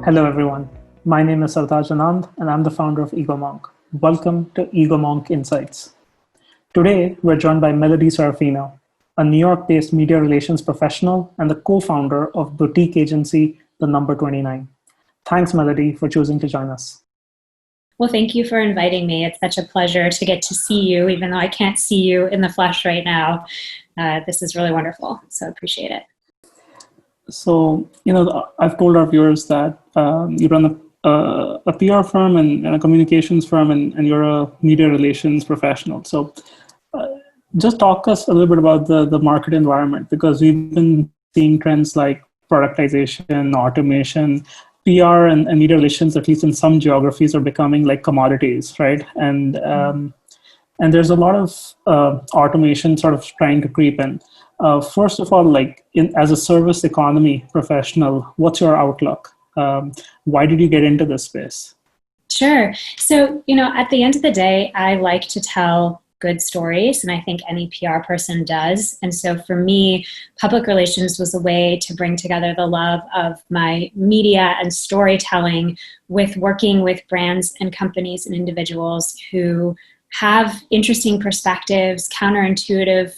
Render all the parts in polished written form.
Hello, everyone. My name is Sartaj Anand, and I'm the founder of EgoMonk. Welcome to EgoMonk Insights. Today, we're joined by Melody Serafino, a New York-based media relations professional and the co-founder of boutique agency, The Number 29. Thanks, Melody, for choosing to join us. Well, thank you for inviting me. It's such a pleasure to get to see you, even though I can't see you in the flesh right now. This is really wonderful, so I appreciate it. So, I've told our viewers that you run a PR firm and a communications firm, and you're a media relations professional. So just talk us a little bit about the market environment, because we've been seeing trends like productization, automation, PR and media relations, at least in some geographies, are becoming like commodities, right? And there's a lot of automation sort of trying to creep in. First of all, as a service economy professional, what's your outlook? Why did you get into this space? Sure. So, at the end of the day, I like to tell good stories, and I think any PR person does. And so for me, public relations was a way to bring together the love of my media and storytelling with working with brands and companies and individuals who have interesting perspectives, counterintuitive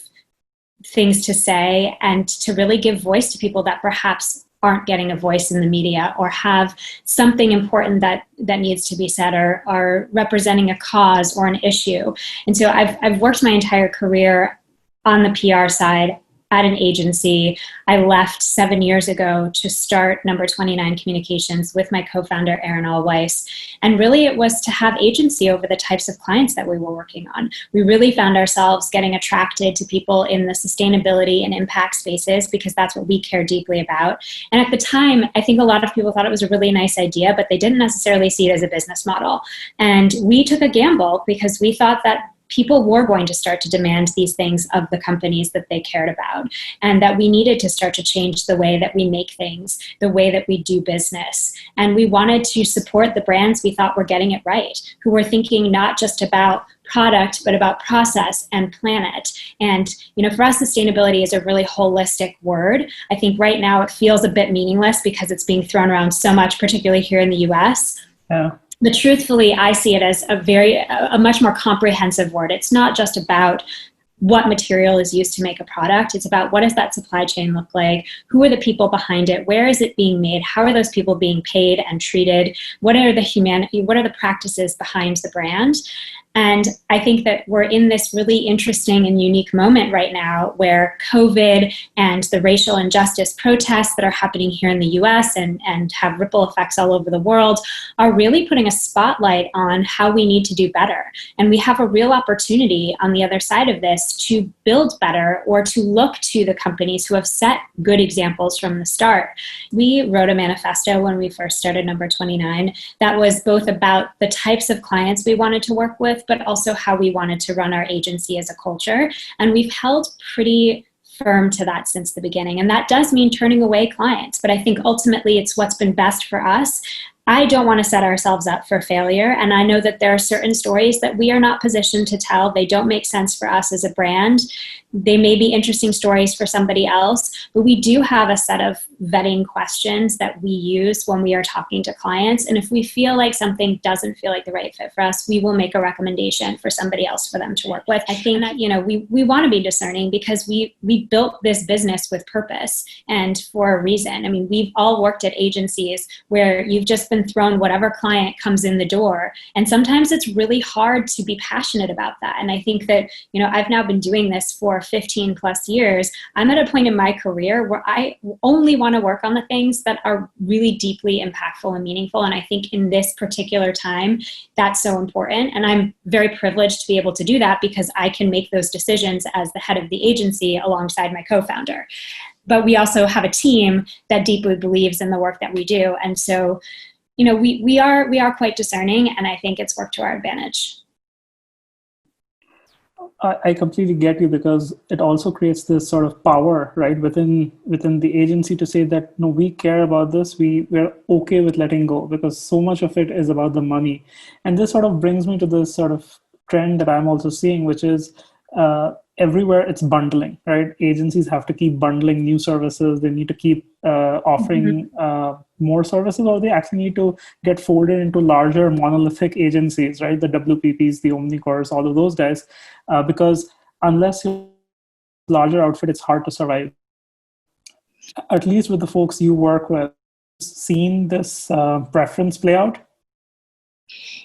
things to say, and to really give voice to people that perhaps aren't getting a voice in the media, or have something important that needs to be said, or are representing a cause or an issue. And so I've worked my entire career on the PR side at an agency. I left 7 years ago to start Number 29 Communications with my co-founder, Aaron Allweiss. And really it was to have agency over the types of clients that we were working on. We really found ourselves getting attracted to people in the sustainability and impact spaces, because that's what we care deeply about. And at the time, I think a lot of people thought it was a really nice idea, but they didn't necessarily see it as a business model. And we took a gamble because we thought that people were going to start to demand these things of the companies that they cared about, and that we needed to start to change the way that we make things, the way that we do business. And we wanted to support the brands we thought were getting it right, who were thinking not just about product, but about process and planet. And, for us, sustainability is a really holistic word. I think right now it feels a bit meaningless because it's being thrown around so much, particularly here in the US. Yeah. But truthfully, I see it as a much more comprehensive word. It's not just about what material is used to make a product. It's about what does that supply chain look like? Who are the people behind it? Where is it being made? How are those people being paid and treated? What are the practices behind the brand? And I think that we're in this really interesting and unique moment right now where COVID and the racial injustice protests that are happening here in the US and have ripple effects all over the world are really putting a spotlight on how we need to do better. And we have a real opportunity on the other side of this to build better, or to look to the companies who have set good examples from the start. We wrote a manifesto when we first started Number 29 that was both about the types of clients we wanted to work with, but also how we wanted to run our agency as a culture. And we've held pretty firm to that since the beginning. And that does mean turning away clients, but I think ultimately it's what's been best for us. I don't want to set ourselves up for failure. And I know that there are certain stories that we are not positioned to tell. They don't make sense for us as a brand. They may be interesting stories for somebody else, but we do have a set of vetting questions that we use when we are talking to clients. And if we feel like something doesn't feel like the right fit for us, we will make a recommendation for somebody else for them to work with. I think that, we want to be discerning because we built this business with purpose and for a reason. I mean, we've all worked at agencies where you've just been thrown whatever client comes in the door. And sometimes it's really hard to be passionate about that. And I think that, I've now been doing this for 15 plus years. I'm at a point in my career where I only want to work on the things that are really deeply impactful and meaningful. And I think in this particular time, that's so important. And I'm very privileged to be able to do that because I can make those decisions as the head of the agency alongside my co-founder. But we also have a team that deeply believes in the work that we do. And so, we are quite discerning, and I think it's worked to our advantage. I completely get you, because it also creates this sort of power, right, within the agency to say that, no, we care about this. We're okay with letting go, because so much of it is about the money. And this sort of brings me to this sort of trend that I'm also seeing, which is everywhere it's bundling, right? Agencies have to keep bundling new services. They need to keep offering more services, or they actually need to get folded into larger monolithic agencies, right? The WPPs, the Omnicores, all of those guys, because unless you're larger outfit, it's hard to survive. At least with the folks you work with, seen this preference play out?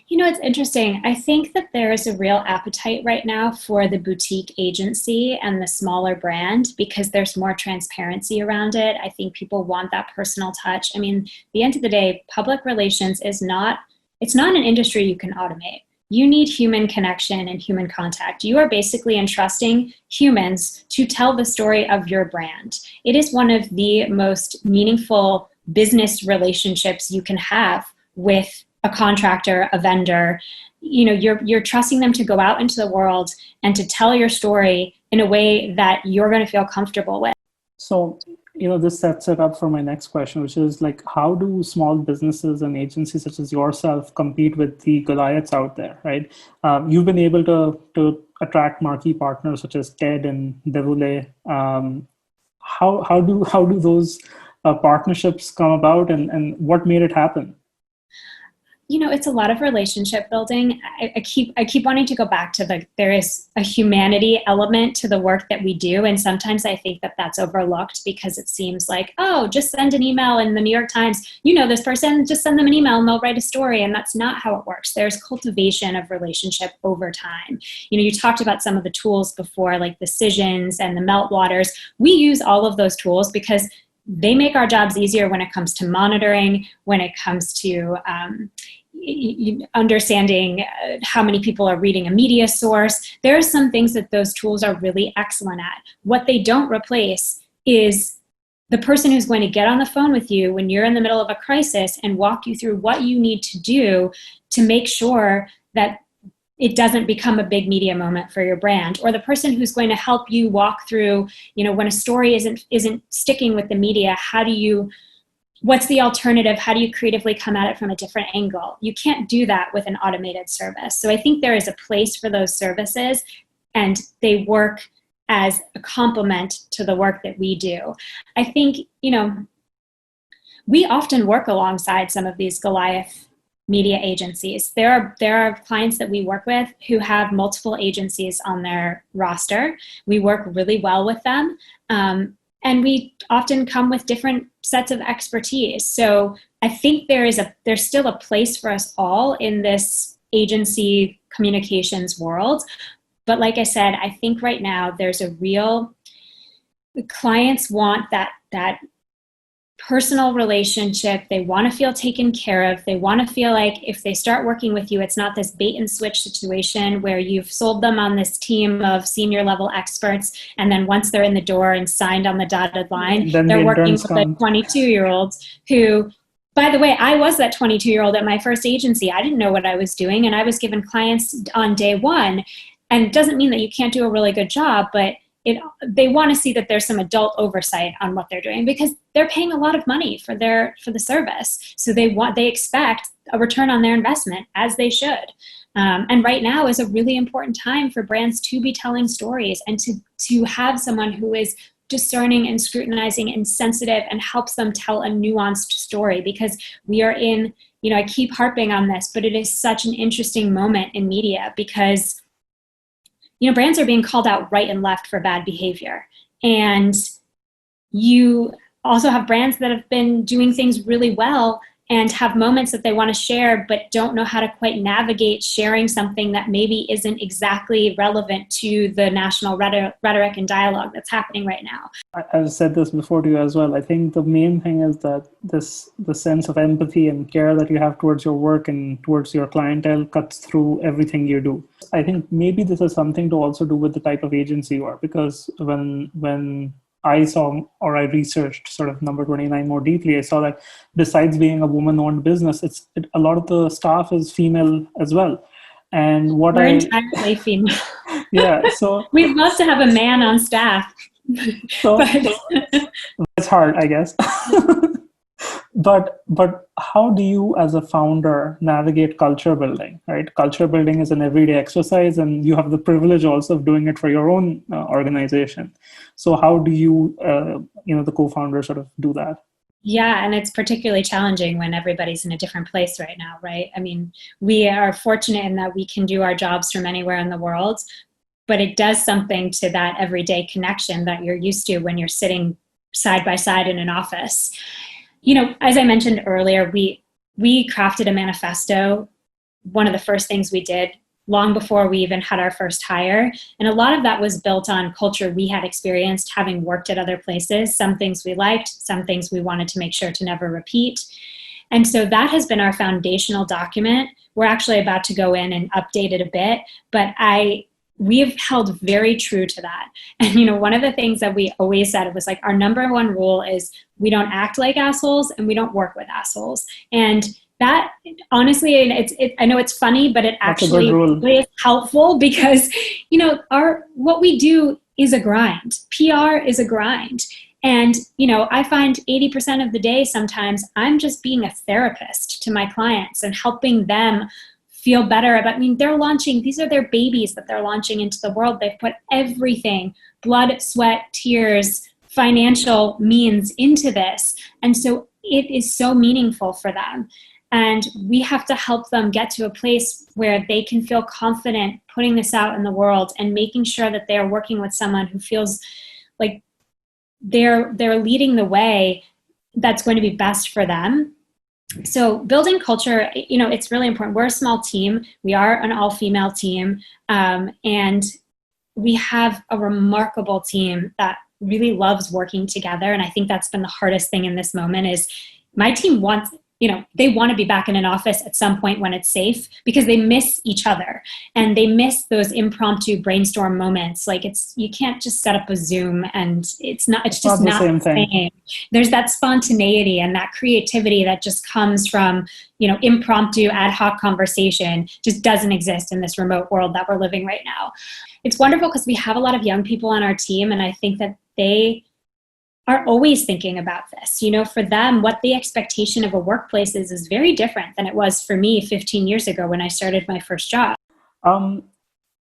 You know, it's interesting. I think that there is a real appetite right now for the boutique agency and the smaller brand because there's more transparency around it. I think people want that personal touch. I mean, at the end of the day, public relations it's not an industry you can automate. You need human connection and human contact. You are basically entrusting humans to tell the story of your brand. It is one of the most meaningful business relationships you can have with a contractor, a vendor. You know, you're trusting them to go out into the world and to tell your story in a way that you're going to feel comfortable with. So, you know, this sets it up for my next question, which is like, how do small businesses and agencies such as yourself compete with the Goliaths out there, right? You've been able to attract marquee partners such as TED and Devoulay. How do those partnerships come about, and what made it happen? You know, it's a lot of relationship building. I keep wanting to go back to there is a humanity element to the work that we do. And sometimes I think that that's overlooked because it seems like, oh, just send an email in the New York Times, you know, this person, just send them an email and they'll write a story. And that's not how it works. There's cultivation of relationship over time. You know, you talked about some of the tools before, like the Decisions and the Meltwaters. We use all of those tools because they make our jobs easier when it comes to monitoring, when it comes to understanding how many people are reading a media source. There are some things that those tools are really excellent at. What they don't replace is the person who's going to get on the phone with you when you're in the middle of a crisis and walk you through what you need to do to make sure that it doesn't become a big media moment for your brand, or the person who's going to help you walk through, you know, when a story isn't sticking with the media, what's the alternative? How do you creatively come at it from a different angle? You can't do that with an automated service. So I think there is a place for those services, and they work as a complement to the work that we do. I think, you know, we often work alongside some of these Goliath media agencies. There are clients that we work with who have multiple agencies on their roster. We work really well with them. And we often come with different sets of expertise. So I think there's still a place for us all in this agency communications world. But like I said, I think right now there's the clients want that personal relationship. They want to feel taken care of. They want to feel like if they start working with you, it's not this bait and switch situation where you've sold them on this team of senior level experts, and then once they're in the door and signed on the dotted line, they're working with a 22-year-old who, by the way, I was that 22-year-old at my first agency. I didn't know what I was doing, and I was given clients on day one. And it doesn't mean that you can't do a really good job, but they want to see that there's some adult oversight on what they're doing because they're paying a lot of money for the service. So they expect a return on their investment, as they should. And right now is a really important time for brands to be telling stories and to have someone who is discerning and scrutinizing and sensitive and helps them tell a nuanced story, because we are in, you know, I keep harping on this, but it is such an interesting moment in media because, you know, brands are being called out right and left for bad behavior. And you also have brands that have been doing things really well and have moments that they want to share, but don't know how to quite navigate sharing something that maybe isn't exactly relevant to the national rhetoric and dialogue that's happening right now. I've said this before to you as well. I think the main thing is that the sense of empathy and care that you have towards your work and towards your clientele cuts through everything you do. I think maybe this is something to also do with the type of agency you are, because when I saw, or I researched sort of Number 29 more deeply, I saw that besides being a woman-owned business, a lot of the staff is female as well. And we're entirely female. Yeah, so we'd love to have a man on staff. So it's hard, I guess. But how do you as a founder navigate culture building, right? Culture building is an everyday exercise, and you have the privilege also of doing it for your own organization. So how do you, the co-founder, sort of do that? Yeah, and it's particularly challenging when everybody's in a different place right now, right? I mean, we are fortunate in that we can do our jobs from anywhere in the world, but it does something to that everyday connection that you're used to when you're sitting side by side in an office. As I mentioned earlier, we crafted a manifesto. One of the first things we did long before we even had our first hire. And a lot of that was built on culture we had experienced having worked at other places. Some things we liked, some things we wanted to make sure to never repeat. And so that has been our foundational document. We're actually about to go in and update it a bit, but we have held very true to that. And one of the things that we always said was like, our number one rule is we don't act like assholes and we don't work with assholes. And that, honestly, and I know it's funny, but it actually really is helpful because what we do is a grind. PR is a grind. And I find 80% of the day sometimes I'm just being a therapist to my clients and helping them feel better about, they're launching, these are their babies that they're launching into the world. They've put everything, blood, sweat, tears, financial means into this. And so it is so meaningful for them. And we have to help them get to a place where they can feel confident putting this out in the world and making sure that they're working with someone who feels like they're leading the way that's going to be best for them. So building culture, it's really important. We're a small team. We are an all-female team. And we have a remarkable team that really loves working together. And I think that's been the hardest thing in this moment is my team wants, they want to be back in an office at some point when it's safe because they miss each other and they miss those impromptu brainstorm moments. Like you can't just set up a Zoom and it's just not the same thing. There's that spontaneity and that creativity that just comes from, impromptu ad hoc conversation just doesn't exist in this remote world that we're living right now. It's wonderful because we have a lot of young people on our team and I think that they are always thinking about this. For them, what the expectation of a workplace is very different than it was for me 15 years ago when I started my first job.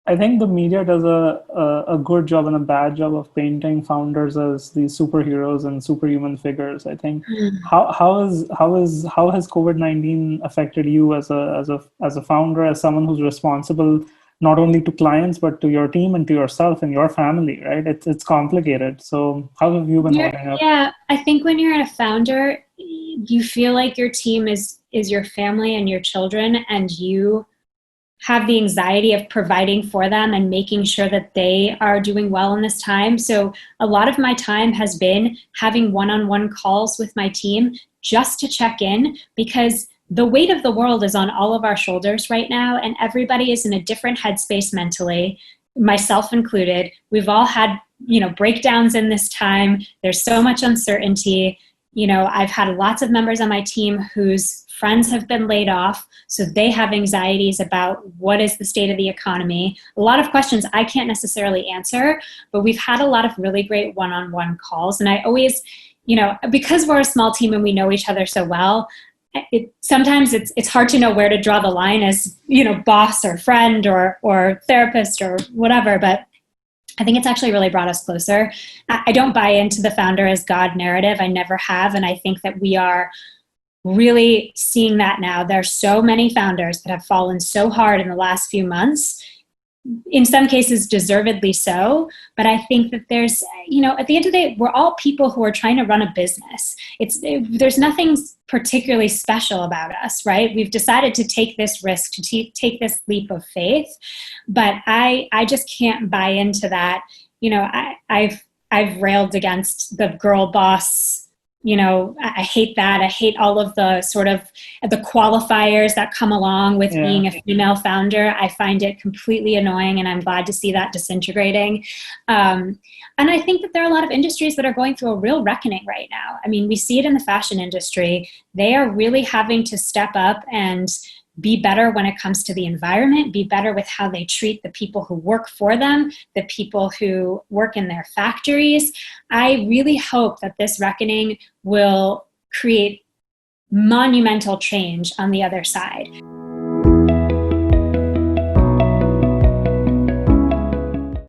I think the media does a good job and a bad job of painting founders as these superheroes and superhuman figures. I think how has COVID-19 affected you as a founder, as someone who's responsible not only to clients, but to your team and to yourself and your family, right? It's complicated. So how have you been holding up? Yeah, I think when you're a founder, you feel like your team is your family and your children, and you have the anxiety of providing for them and making sure that they are doing well in this time. So a lot of my time has been having one-on-one calls with my team just to check in, because the weight of the world is on all of our shoulders right now, and everybody is in a different headspace mentally, myself included. We've all had, breakdowns in this time. There's so much uncertainty. I've had lots of members on my team whose friends have been laid off, so they have anxieties about what is the state of the economy. A lot of questions I can't necessarily answer, but we've had a lot of really great one-on-one calls. And I always, because we're a small team and we know each other so well, sometimes it's hard to know where to draw the line as, boss or friend or therapist or whatever, but I think it's actually really brought us closer. I don't buy into the founder as God narrative. I never have. And I think that we are really seeing that now. There are so many founders that have fallen so hard in the last few months, in some cases deservedly so, but I think that there's, at the end of the day, we're all people who are trying to run a business. There's nothing particularly special about us, right? We've decided to take this risk, to take this leap of faith, but I just can't buy into that. I've railed against the girl boss. I hate that. I hate all of the sort of the qualifiers that come along with being a female founder. I find it completely annoying, and I'm glad to see that disintegrating. And I think that there are a lot of industries that are going through a real reckoning right now. I mean, we see it in the fashion industry. They are really having to step up and be better when it comes to the environment, be better with how they treat the people who work for them, the people who work in their factories. I really hope that this reckoning will create monumental change on the other side.